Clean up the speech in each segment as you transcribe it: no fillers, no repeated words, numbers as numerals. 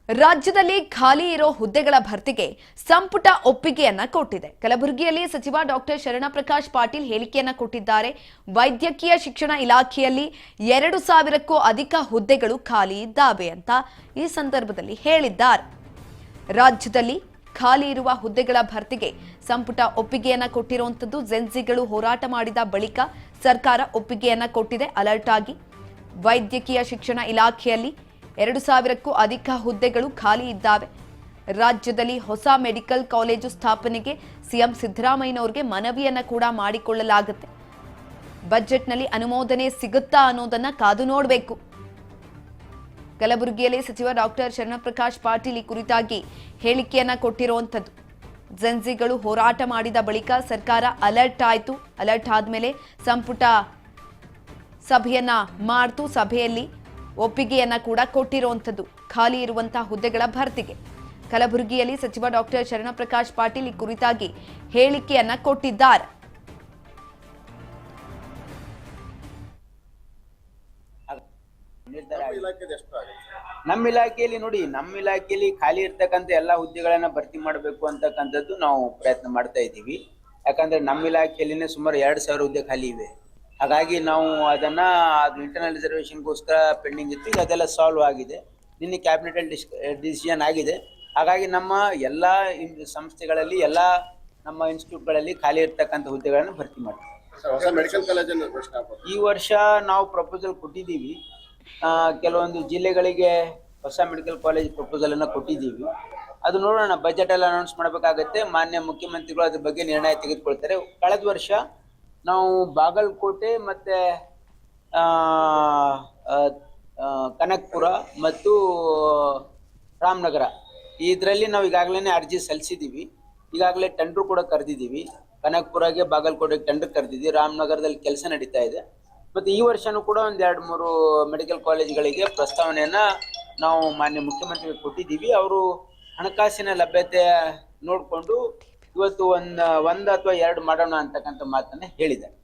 ರಾಜ್ಯದಲ್ಲಿ ಖಾಲಿ ಇರೋ ಹುದ್ದೆಗಳ ಭರ್ತಿಗೆ ಸಂಪುಟ ಒಪ್ಪಿಗೆಯನ್ನ ಕೊಟ್ಟಿದೆ. ಕಲಬುರಗಿಯಲ್ಲಿ ಸಚಿವ ಡಾಕ್ಟರ್ ಶರಣಪ್ರಕಾಶ್ ಪಾಟೀಲ್ ಹೇಳಿಕೆಯನ್ನ ಕೊಟ್ಟಿದ್ದಾರೆ. ವೈದ್ಯಕೀಯ ಶಿಕ್ಷಣ ಇಲಾಖೆಯಲ್ಲಿ 2000ಕ್ಕೂ ಅಧಿಕ ಹುದ್ದೆಗಳು ಖಾಲಿ ಇದ್ದಾವೆ ಅಂತ ಈ ಸಂದರ್ಭದಲ್ಲಿ ಹೇಳಿದ್ದಾರೆ. ರಾಜ್ಯದಲ್ಲಿ ಖಾಲಿ ಇರುವ ಹುದ್ದೆಗಳ ಭರ್ತಿಗೆ ಸಂಪುಟ ಒಪ್ಪಿಗೆಯನ್ನ ಕೊಟ್ಟಿರುವಂತದ್ದು. ಜೆನ್ಸಿಗಳು ಹೋರಾಟ ಮಾಡಿದ ಬಳಿಕ ಸರ್ಕಾರ ಒಪ್ಪಿಗೆಯನ್ನ ಕೊಟ್ಟಿದೆ. ಅಲರ್ಟ್ ಆಗಿ ವೈದ್ಯಕೀಯ ಶಿಕ್ಷಣ ಇಲಾಖೆಯಲ್ಲಿ 2000ಕ್ಕೂ ಅಧಿಕ ಹುದ್ದೆಗಳು ಖಾಲಿ ಇದ್ದಾವೆ. ರಾಜ್ಯದಲ್ಲಿ ಹೊಸ ಮೆಡಿಕಲ್ ಕಾಲೇಜು ಸ್ಥಾಪನೆಗೆ ಸಿಎಂ ಸಿದ್ದರಾಮಯ್ಯನವರಿಗೆ ಮನವಿಯನ್ನ ಕೂಡ ಮಾಡಿಕೊಳ್ಳಲಾಗುತ್ತೆ. ಬಜೆಟ್ನಲ್ಲಿ ಅನುಮೋದನೆ ಸಿಗುತ್ತಾ ಅನ್ನೋದನ್ನ ಕಾದು ನೋಡಬೇಕು. ಕಲಬುರಗಿಯಲ್ಲಿ ಸಚಿವ ಡಾಕ್ಟರ್ ಶರಣಪ್ರಕಾಶ್ ಪಾಟೀಲ್ ಈ ಕುರಿತಾಗಿ ಹೇಳಿಕೆಯನ್ನ ಕೊಟ್ಟಿರುವಂತದ್ದು. ಜೆನ್ಸಿಗಳು ಹೋರಾಟ ಮಾಡಿದ ಬಳಿಕ ಸರ್ಕಾರ ಅಲರ್ಟ್ ಆಯಿತು. ಅಲರ್ಟ್ ಆದ್ಮೇಲೆ ಸಂಪುಟ ಸಭೆಯನ್ನ ಮಾಡ್ತು. ಸಭೆಯಲ್ಲಿ ಒಪ್ಪಿಗೆಯನ್ನ ಕೂಡ ಕೊಟ್ಟಿರುವಂತದ್ದು ಖಾಲಿ ಇರುವಂತಹ ಹುದ್ದೆಗಳ ಭರ್ತಿಗೆ. ಕಲಬುರಗಿಯಲ್ಲಿ ಸಚಿವ ಡಾಕ್ಟರ್ ಶರಣಪ್ರಕಾಶ್ ಪಾಟೀಲ್ ಈ ಕುರಿತಾಗಿ ಹೇಳಿಕೆಯನ್ನ ಕೊಟ್ಟಿದ್ದಾರೆ. ನಮ್ಮ ಇಲಾಖೆಯಲ್ಲಿ ನೋಡಿ, ನಮ್ಮ ಇಲಾಖೆಯಲ್ಲಿ ಖಾಲಿ ಇರ್ತಕ್ಕಂಥ ಎಲ್ಲಾ ಹುದ್ದೆಗಳನ್ನ ಭರ್ತಿ ಮಾಡಬೇಕು ಅಂತಕ್ಕಂಥದ್ದು ನಾವು ಪ್ರಯತ್ನ ಮಾಡ್ತಾ ಇದ್ದೀವಿ. ಯಾಕಂದ್ರೆ ನಮ್ಮ ಇಲಾಖೆಯಲ್ಲಿನೇ ಸುಮಾರು 2000 ಹುದ್ದೆ ಖಾಲಿ ಇವೆ. ಹಾಗಾಗಿ ನಾವು ಅದನ್ನ ಇಂಟರ್ನಲ್ ರಿಸರ್ವೇಷನ್ಗೋಸ್ಕರ ಪೆಂಡಿಂಗ್ ಇತ್ತು. ಈಗ ಅದೆಲ್ಲ ಸಾಲ್ವ್ ಆಗಿದೆ. ನಿನ್ನೆ ಕ್ಯಾಬಿನೆಟ್ ಅಲ್ಲಿ ಡಿಸಿಷನ್ ಆಗಿದೆ. ಹಾಗಾಗಿ ನಮ್ಮ ಎಲ್ಲಾ ಸಂಸ್ಥೆಗಳಲ್ಲಿ ಎಲ್ಲಾ ನಮ್ಮ ಇನ್ಸ್ಟಿಟ್ಯೂಟ್ಗಳಲ್ಲಿ ಖಾಲಿ ಇರ್ತಕ್ಕಂಥ ಹುದ್ದೆಗಳನ್ನು ಭರ್ತಿ ಮಾಡ್ತೀವಿ. ಈ ವರ್ಷ ನಾವು ಪ್ರಪೋಸಲ್ ಕೊಟ್ಟಿದ್ದೀವಿ. ಕೆಲವೊಂದು ಜಿಲ್ಲೆಗಳಿಗೆ ಹೊಸ ಮೆಡಿಕಲ್ ಕಾಲೇಜ್ ಪ್ರಪೋಸಲ್ ಅನ್ನ ಕೊಟ್ಟಿದ್ದೀವಿ. ಅದು ನೋಡೋಣ, ಬಜೆಟ್ ಎಲ್ಲ ಅನೌನ್ಸ್ ಮಾಡಬೇಕಾಗತ್ತೆ. ಮಾನ್ಯ ಮುಖ್ಯಮಂತ್ರಿಗಳು ಅದ್ರ ಬಗ್ಗೆ ನಿರ್ಣಯ ತೆಗೆದುಕೊಳ್ತಾರೆ. ಕಳೆದ ವರ್ಷ ನಾವು ಬಾಗಲಕೋಟೆ ಮತ್ತೆ ಕನಕಪುರ ಮತ್ತು ರಾಮನಗರ ಇದರಲ್ಲಿ ನಾವು ಈಗಾಗಲೇ ಅರ್ಜಿ ಸಲ್ಲಿಸಿದ್ದೀವಿ. ಈಗಾಗಲೇ ಟೆಂಡರ್ ಕೂಡ ಕರೆದಿದ್ದೀವಿ. ಕನಕಪುರಗೆ ಬಾಗಲಕೋಟೆಗೆ ಟೆಂಡರ್ ಕರೆದಿದ್ದೀವಿ. ರಾಮನಗರದಲ್ಲಿ ಕೆಲಸ ನಡೀತಾ ಇದೆ. ಮತ್ತು ಈ ವರ್ಷನೂ ಕೂಡ ಒಂದು 2-3 ಮೆಡಿಕಲ್ ಕಾಲೇಜ್ಗಳಿಗೆ ಪ್ರಸ್ತಾವನೆಯನ್ನ ನಾವು ಮಾನ್ಯ ಮುಖ್ಯಮಂತ್ರಿಗಳು ಕೊಟ್ಟಿದ್ದೀವಿ. ಅವರು ಹಣಕಾಸಿನ ಲಭ್ಯತೆ ನೋಡಿಕೊಂಡು ಇವತ್ತು ಒಂದು ಅಥವಾ 2 ಮಾಡೋಣ ಅಂತಕ್ಕಂಥ ಮಾತನ್ನ ಹೇಳಿದ್ದಾರೆ.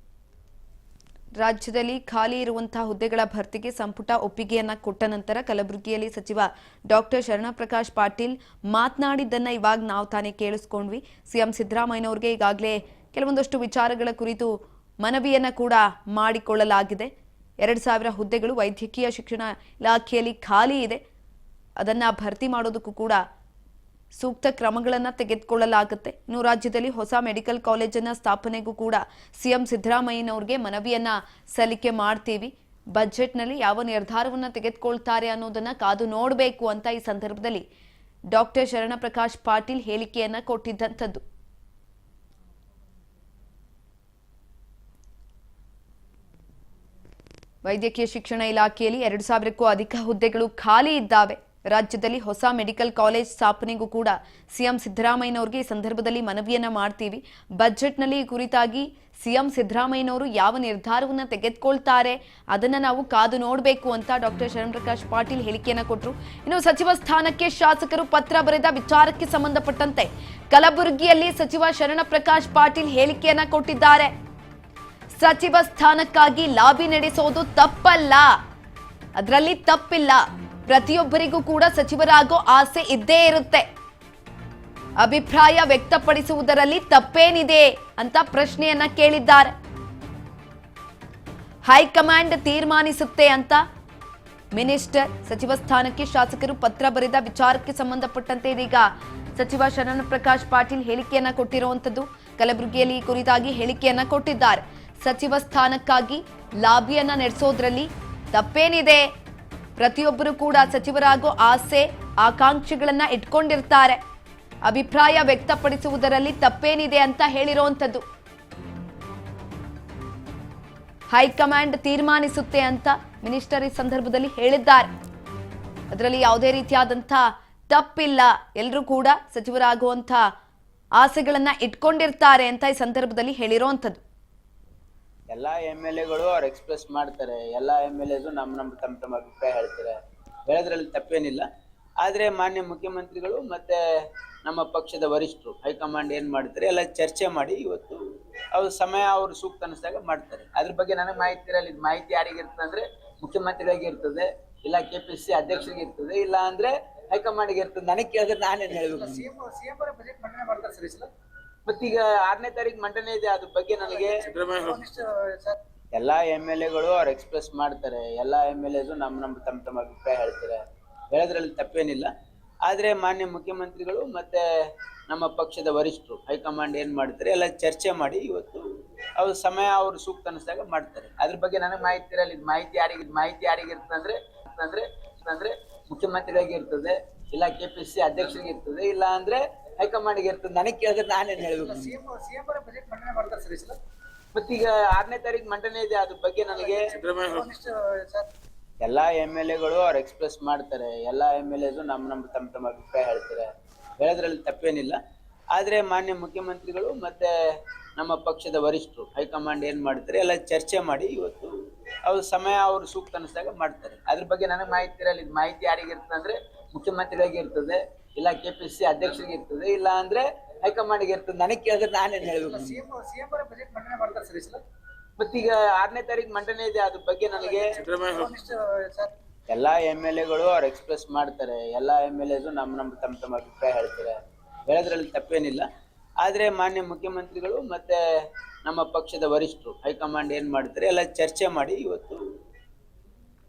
ರಾಜ್ಯದಲ್ಲಿ ಖಾಲಿ ಇರುವಂತಹ ಹುದ್ದೆಗಳ ಭರ್ತಿಗೆ ಸಂಪುಟ ಒಪ್ಪಿಗೆಯನ್ನ ಕೊಟ್ಟ ನಂತರ ಕಲಬುರಗಿಯಲ್ಲಿ ಸಚಿವ ಡಾಕ್ಟರ್ ಶರಣಪ್ರಕಾಶ್ ಪಾಟೀಲ್ ಮಾತನಾಡಿದ್ದನ್ನ ಇವಾಗ ನಾವು ತಾನೇ ಕೇಳಿಸ್ಕೊಂಡ್ವಿ. ಸಿಎಂ ಸಿದ್ದರಾಮಯ್ಯನವರಿಗೆ ಈಗಾಗಲೇ ಕೆಲವೊಂದಷ್ಟು ವಿಚಾರಗಳ ಕುರಿತು ಮನವಿಯನ್ನ ಕೂಡ ಮಾಡಿಕೊಳ್ಳಲಾಗಿದೆ. 2000 ಹುದ್ದೆಗಳು ವೈದ್ಯಕೀಯ ಶಿಕ್ಷಣ ಇಲಾಖೆಯಲ್ಲಿ ಖಾಲಿ ಇದೆ. ಅದನ್ನ ಭರ್ತಿ ಮಾಡೋದಕ್ಕೂ ಕೂಡ ಸೂಕ್ತ ಕ್ರಮಗಳನ್ನು ತೆಗೆದುಕೊಳ್ಳಲಾಗುತ್ತೆ. ಇನ್ನು ರಾಜ್ಯದಲ್ಲಿ ಹೊಸ ಮೆಡಿಕಲ್ ಕಾಲೇಜನ್ನ ಸ್ಥಾಪನೆಗೂ ಕೂಡ ಸಿಎಂ ಸಿದ್ದರಾಮಯ್ಯನವರಿಗೆ ಮನವಿಯನ್ನ ಸಲ್ಲಿಕೆ ಮಾಡ್ತೀವಿ. ಬಜೆಟ್ನಲ್ಲಿ ಯಾವ ನಿರ್ಧಾರವನ್ನ ತೆಗೆದುಕೊಳ್ತಾರೆ ಅನ್ನೋದನ್ನ ಕಾದು ನೋಡಬೇಕು ಅಂತ ಈ ಸಂದರ್ಭದಲ್ಲಿ ಡಾಕ್ಟರ್ ಶರಣಪ್ರಕಾಶ್ ಪಾಟೀಲ್ ಹೇಳಿಕೆಯನ್ನ ಕೊಟ್ಟಿದ್ದಂಥದ್ದು. ವೈದ್ಯಕೀಯ ಶಿಕ್ಷಣ ಇಲಾಖೆಯಲ್ಲಿ 2000ಕ್ಕೂ ಅಧಿಕ ಹುದ್ದೆಗಳು ಖಾಲಿ ಇದ್ದಾವೆ. ರಾಜ್ಯದಲ್ಲಿ ಹೊಸ ಮೆಡಿಕಲ್ ಕಾಲೇಜ್ ಸ್ಥಾಪನೆಗೂ ಕೂಡ ಸಿಎಂ ಸಿದ್ದರಾಮಯ್ಯನವರಿಗೆ ಈ ಸಂದರ್ಭದಲ್ಲಿ ಮನವಿಯನ್ನ ಮಾಡ್ತೀವಿ. ಬಜೆಟ್ನಲ್ಲಿ ಈ ಕುರಿತಾಗಿ ಸಿಎಂ ಸಿದ್ದರಾಮಯ್ಯನವರು ಯಾವ ನಿರ್ಧಾರವನ್ನ ತೆಗೆದುಕೊಳ್ತಾರೆ ಅದನ್ನ ನಾವು ಕಾದು ನೋಡಬೇಕು ಅಂತ ಡಾಕ್ಟರ್ ಶರಣಪ್ರಕಾಶ್ ಪಾಟೀಲ್ ಹೇಳಿಕೆಯನ್ನ ಕೊಟ್ಟರು. ಇನ್ನು ಸಚಿವ ಸ್ಥಾನಕ್ಕೆ ಶಾಸಕರು ಪತ್ರ ಬರೆದ ವಿಚಾರಕ್ಕೆ ಸಂಬಂಧಪಟ್ಟಂತೆ ಕಲಬುರಗಿಯಲ್ಲಿ ಸಚಿವ ಶರಣಪ್ರಕಾಶ್ ಪಾಟೀಲ್ ಹೇಳಿಕೆಯನ್ನ ಕೊಟ್ಟಿದ್ದಾರೆ. ಸಚಿವ ಸ್ಥಾನಕ್ಕಾಗಿ ಲಾಬಿ ನಡೆಸೋದು ತಪ್ಪಲ್ಲ, ಅದರಲ್ಲಿ ತಪ್ಪಿಲ್ಲ. ಪ್ರತಿಯೊಬ್ಬರಿಗೂ ಕೂಡ ಸಚಿವರಾಗೋ ಆಸೆ ಇದ್ದೇ ಇರುತ್ತೆ. ಅಭಿಪ್ರಾಯ ವ್ಯಕ್ತಪಡಿಸುವುದರಲ್ಲಿ ತಪ್ಪೇನಿದೆ ಅಂತ ಪ್ರಶ್ನೆಯನ್ನ ಕೇಳಿದ್ದಾರೆ. ಹೈಕಮಾಂಡ್ ತೀರ್ಮಾನಿಸುತ್ತೆ ಅಂತ ಮಿನಿಸ್ಟರ್ ಸಚಿವ ಸ್ಥಾನಕ್ಕೆ ಶಾಸಕರು ಪತ್ರ ಬರೆದ ವಿಚಾರಕ್ಕೆ ಸಂಬಂಧಪಟ್ಟಂತೆ ಇದೀಗ ಸಚಿವ ಶರಣಪ್ರಕಾಶ್ ಪಾಟೀಲ್ ಹೇಳಿಕೆಯನ್ನ ಕೊಟ್ಟಿರುವಂತದ್ದು. ಕಲಬುರಗಿಯಲ್ಲಿ ಈ ಕುರಿತಾಗಿ ಹೇಳಿಕೆಯನ್ನ ಕೊಟ್ಟಿದ್ದಾರೆ. ಸಚಿವ ಸ್ಥಾನಕ್ಕಾಗಿ ಲಾಬಿಯನ್ನ ನಡೆಸೋದ್ರಲ್ಲಿ ತಪ್ಪೇನಿದೆ, ಪ್ರತಿಯೊಬ್ಬರು ಕೂಡ ಸಚಿವರಾಗೋ ಆಸೆ ಆಕಾಂಕ್ಷೆಗಳನ್ನ ಇಟ್ಕೊಂಡಿರ್ತಾರೆ, ಅಭಿಪ್ರಾಯ ವ್ಯಕ್ತಪಡಿಸುವುದರಲ್ಲಿ ತಪ್ಪೇನಿದೆ ಅಂತ ಹೇಳಿರುವಂತದ್ದು. ಹೈಕಮಾಂಡ್ ತೀರ್ಮಾನಿಸುತ್ತೆ ಅಂತ ಮಿನಿಸ್ಟರ್ ಈ ಸಂದರ್ಭದಲ್ಲಿ ಹೇಳಿದ್ದಾರೆ. ಅದರಲ್ಲಿ ಯಾವುದೇ ರೀತಿಯಾದಂಥ ತಪ್ಪಿಲ್ಲ, ಎಲ್ಲರೂ ಕೂಡ ಸಚಿವರಾಗುವಂಥ ಆಸೆಗಳನ್ನ ಇಟ್ಕೊಂಡಿರ್ತಾರೆ ಅಂತ ಈ ಸಂದರ್ಭದಲ್ಲಿ ಹೇಳಿರುವಂತದ್ದು. ಎಲ್ಲಾ MLAಗಳು ಅವ್ರು ಎಕ್ಸ್ಪ್ರೆಸ್ ಮಾಡ್ತಾರೆ. ಎಲ್ಲಾ MLAದು ನಮ್ಮ ತಮ್ಮ ಅಭಿಪ್ರಾಯ ಹೇಳ್ತಾರೆ. ಹೇಳೋದ್ರಲ್ಲಿ ತಪ್ಪೇನಿಲ್ಲ. ಆದ್ರೆ ಮಾನ್ಯ ಮುಖ್ಯಮಂತ್ರಿಗಳು ಮತ್ತೆ ನಮ್ಮ ಪಕ್ಷದ ವರಿಷ್ಠರು ಹೈಕಮಾಂಡ್ ಏನ್ ಮಾಡ್ತಾರೆ ಎಲ್ಲ ಚರ್ಚೆ ಮಾಡಿ ಇವತ್ತು ಅವ್ರ ಸಮಯ ಅವ್ರು ಸೂಕ್ತ ಅನಿಸಿದಾಗ ಮಾಡ್ತಾರೆ. ಅದ್ರ ಬಗ್ಗೆ ನನಗೆ ಮಾಹಿತಿ ಇರಲ್ಲ. ಇದು ಮಾಹಿತಿ ಯಾರಿಗೆ ಇರ್ತದೆ ಅಂದ್ರೆ ಮುಖ್ಯಮಂತ್ರಿಗಳಿಗೆ ಇರ್ತದೆ, ಇಲ್ಲ KPCC ಅಧ್ಯಕ್ಷರಿಗೆ ಇರ್ತದೆ, ಇಲ್ಲ ಅಂದ್ರೆ ಹೈಕಮಾಂಡ್ಗೆ ಇರ್ತದೆ. ನನಗೆ ಕೇಳಿದ್ರೆ ನಾನೇನ್ ಹೇಳ್ಬೇಕು? ಸಿಎಂ ಅವರ ಬಜೆಟ್ ಮಂಡನೆ ಮಾಡ್ತಾರೆ ಸರ್ ಈ ಸಲ. ಮತ್ತೀಗ 6ನೇ ತಾರೀಕು ಮಂಡನೆ ಇದೆ, ಅದ್ರ ಬಗ್ಗೆ ನನಗೆ ಒಂದಿಷ್ಟು ಸರ್ ಎಲ್ಲಾ MLA ಗಳು ಅವ್ರು ಎಕ್ಸ್ಪ್ರೆಸ್ ಮಾಡ್ತಾರೆ. ಎಲ್ಲಾ MLAs ತಮ್ಮ ಅಭಿಪ್ರಾಯ ಹೇಳ್ತಾರೆ, ಹೇಳೋದ್ರಲ್ಲಿ ತಪ್ಪೇನಿಲ್ಲ. ಆದ್ರೆ ಮಾನ್ಯ ಮುಖ್ಯಮಂತ್ರಿಗಳು ಮತ್ತೆ ನಮ್ಮ ಪಕ್ಷದ ವರಿಷ್ಠರು ಹೈಕಮಾಂಡ್ ಏನ್ ಮಾಡ್ತಾರೆ ಎಲ್ಲ ಚರ್ಚೆ ಮಾಡಿ ಇವತ್ತು ಅವ್ರ ಸಮಯ ಅವ್ರು ಸೂಕ್ತ ಅನಿಸಿದಾಗ ಮಾಡ್ತಾರೆ. ಅದ್ರ ಬಗ್ಗೆ ನನಗೆ ಮಾಹಿತಿ ಇರಲ್ಲ. ಇದು ಮಾಹಿತಿ ಯಾರಿಗೆ ಇರ್ತದೆ ಅಂದ್ರೆ ಮುಖ್ಯಮಂತ್ರಿಗಳಿಗೆ ಇರ್ತದೆ, ಇಲ್ಲ KPCC ಅಧ್ಯಕ್ಷರಿಗೆ ಇರ್ತದೆ, ಇಲ್ಲ ಅಂದ್ರೆ ಹೈಕಮಾಂಡ್ಗೆ ಇರ್ತದೆ. ನನಗೆ ಕೇಳಿದ್ರೆ ನಾನೇನ್ ಹೇಳ್ಬೇಕು? ಸಿಎಂ ಅವರ ಬಜೆಟ್ ಮಂಡನೆ ಮಾಡ್ತಾರೆ ಸರ್ ಈ ಸಲ. ಮತ್ತೀಗ 6ನೇ ತಾರೀಕು ಮಂಡನೆ ಇದೆ, ಅದ್ರ ಬಗ್ಗೆ ನನಗೆ ಒಂದಿಷ್ಟು ಸರ್ ಎಲ್ಲಾ MLA ಗಳು ಅವ್ರು ಎಕ್ಸ್ಪ್ರೆಸ್ ಮಾಡ್ತಾರೆ. ಎಲ್ಲಾ MLAs ತಮ್ಮ ಅಭಿಪ್ರಾಯ ಹೇಳ್ತಾರೆ, ಹೇಳೋದ್ರಲ್ಲಿ ತಪ್ಪೇನಿಲ್ಲ. ಆದ್ರೆ ಮಾನ್ಯ ಮುಖ್ಯಮಂತ್ರಿಗಳು ಮತ್ತೆ ನಮ್ಮ ಪಕ್ಷದ ವರಿಷ್ಠರು ಹೈಕಮಾಂಡ್ ಏನ್ ಮಾಡ್ತಾರೆ ಎಲ್ಲ ಚರ್ಚೆ ಮಾಡಿ ಇವತ್ತು ಅವ್ರ ಸಮಯ ಅವ್ರು ಸೂಕ್ತ ಅನಿಸಿದಾಗ ಮಾಡ್ತಾರೆ. ಅದ್ರ ಬಗ್ಗೆ ನನಗೆ ಮಾಹಿತಿ ಇರಲ್ಲ. ಇದು ಮಾಹಿತಿ ಯಾರಿಗೆ ಇರ್ತದೆ ಅಂದ್ರೆ ಮುಖ್ಯಮಂತ್ರಿಗಳಿಗೆ ಇರ್ತದೆ, ಇಲ್ಲ KPCC ಅಧ್ಯಕ್ಷರಿಗೆ ಇರ್ತದೆ, ಇಲ್ಲ ಅಂದ್ರೆ ಹೈಕಮಾಂಡ್ಗೆ ಇರ್ತದೆ. ನನಗೆ ಕೇಳಿದ್ರೆ ನಾನೇನ್ ಹೇಳ್ಬೇಕು? ಸಿಎಂ ಅವರ ಬಜೆಟ್ ಮಂಡನೆ ಮಾಡ್ತಾರೆ ಸರ್ ಈ ಸಲ. ಮತ್ತೀಗ 6ನೇ ತಾರೀಕು ಮಂಡನೆ ಇದೆ, ಅದ್ರ ಬಗ್ಗೆ ನನಗೆ ಒಂದಿಷ್ಟು ಸರ್ ಎಲ್ಲಾ MLA ಗಳು ಅವ್ರು ಎಕ್ಸ್ಪ್ರೆಸ್ ಮಾಡ್ತಾರೆ. ಎಲ್ಲಾ MLAs ತಮ್ಮ ಅಭಿಪ್ರಾಯ ಹೇಳ್ತಾರೆ, ಹೇಳೋದ್ರಲ್ಲಿ ತಪ್ಪೇನಿಲ್ಲ. ಆದ್ರೆ ಮಾನ್ಯ ಮುಖ್ಯಮಂತ್ರಿಗಳು ಮತ್ತೆ ನಮ್ಮ ಪಕ್ಷದ ವರಿಷ್ಠರು ಹೈಕಮಾಂಡ್ ಏನ್ ಮಾಡ್ತಾರೆ ಎಲ್ಲ ಚರ್ಚೆ ಮಾಡಿ ಇವತ್ತು